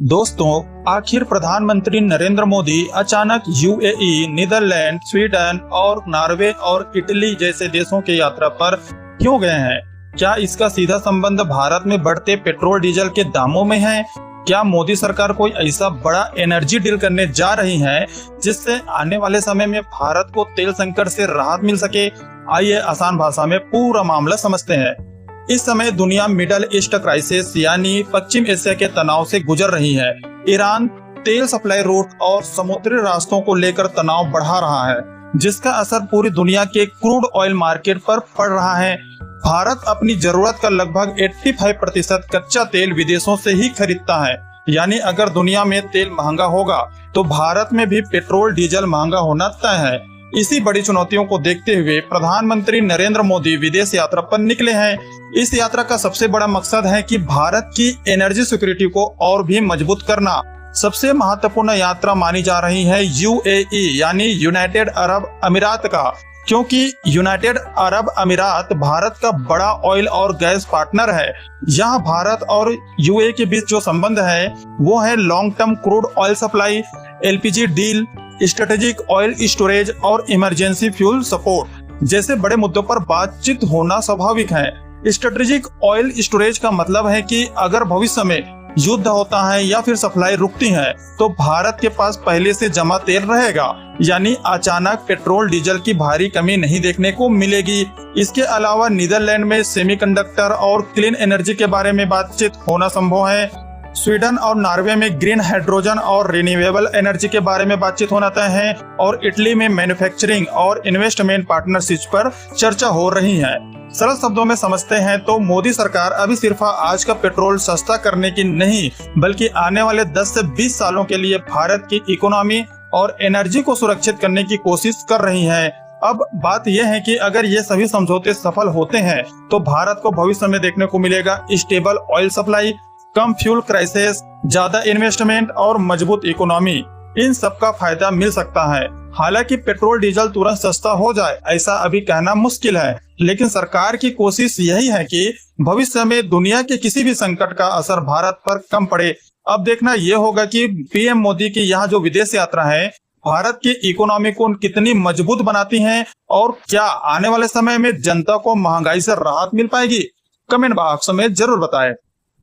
दोस्तों, आखिर प्रधानमंत्री नरेंद्र मोदी अचानक यूएई, नीदरलैंड, स्वीडन और नॉर्वे और इटली जैसे देशों की यात्रा पर क्यों गए हैं? क्या इसका सीधा संबंध भारत में बढ़ते पेट्रोल डीजल के दामों में है? क्या मोदी सरकार कोई ऐसा बड़ा एनर्जी डील करने जा रही है जिससे आने वाले समय में भारत को तेल संकट से राहत मिल सके? आइए आसान भाषा में पूरा मामला समझते हैं। इस समय दुनिया मिडल ईस्ट क्राइसिस यानी पश्चिम एशिया के तनाव से गुजर रही है। ईरान तेल सप्लाई रूट और समुद्री रास्तों को लेकर तनाव बढ़ा रहा है, जिसका असर पूरी दुनिया के क्रूड ऑयल मार्केट पर पड़ रहा है। भारत अपनी जरूरत का लगभग 85% कच्चा तेल विदेशों से ही खरीदता है, यानी अगर दुनिया में तेल महंगा होगा तो भारत में भी पेट्रोल डीजल महंगा होना तय है। इसी बड़ी चुनौतियों को देखते हुए प्रधानमंत्री नरेंद्र मोदी विदेश यात्रा पर निकले हैं। इस यात्रा का सबसे बड़ा मकसद है कि भारत की एनर्जी सिक्योरिटी को और भी मजबूत करना। सबसे महत्वपूर्ण यात्रा मानी जा रही है यूएई यानी यूनाइटेड अरब अमीरात का, क्योंकि यूनाइटेड अरब अमीरात भारत का बड़ा ऑयल और गैस पार्टनर है। यहाँ भारत और यूएई के बीच जो संबंध है वो है long term crude oil supply, LPG deal, strategic oil storage और इमरजेंसी फ्यूल सपोर्ट जैसे बड़े मुद्दों पर बातचीत होना स्वाभाविक है। स्ट्रेटेजिक ऑयल स्टोरेज का मतलब है कि अगर भविष्य में युद्ध होता है या फिर सप्लाई रुकती है तो भारत के पास पहले से जमा तेल रहेगा, यानी अचानक पेट्रोल डीजल की भारी कमी नहीं देखने को मिलेगी। इसके अलावा नीदरलैंड में सेमीकंडक्टर और क्लीन एनर्जी के बारे में बातचीत होना संभव है। स्वीडन और नॉर्वे में ग्रीन हाइड्रोजन और रिन्यूएबल एनर्जी के बारे में बातचीत होना तय है और इटली में मैन्युफैक्चरिंग और इन्वेस्टमेंट पार्टनरशिप पर चर्चा हो रही है। सरल शब्दों में समझते हैं तो मोदी सरकार अभी सिर्फ आज का पेट्रोल सस्ता करने की नहीं, बल्कि आने वाले 10 से 20 सालों के लिए भारत की इकोनॉमी और एनर्जी को सुरक्षित करने की कोशिश कर रही है। अब बात यह है कि अगर ये सभी समझौते सफल होते हैं तो भारत को भविष्य में देखने को मिलेगा स्टेबल ऑयल सप्लाई, कम फ्यूल क्राइसिस, ज्यादा इन्वेस्टमेंट और मजबूत इकोनॉमी। इन सब का फायदा मिल सकता है। हालांकि पेट्रोल डीजल तुरंत सस्ता हो जाए ऐसा अभी कहना मुश्किल है, लेकिन सरकार की कोशिश यही है कि भविष्य में दुनिया के किसी भी संकट का असर भारत पर कम पड़े। अब देखना यह होगा कि पीएम मोदी की यहाँ जो विदेश यात्रा है भारत की इकोनॉमी को कितनी मजबूत बनाती है और क्या आने वाले समय में जनता को महंगाई से राहत मिल पाएगी। कमेंट बॉक्स में जरूर बताएं।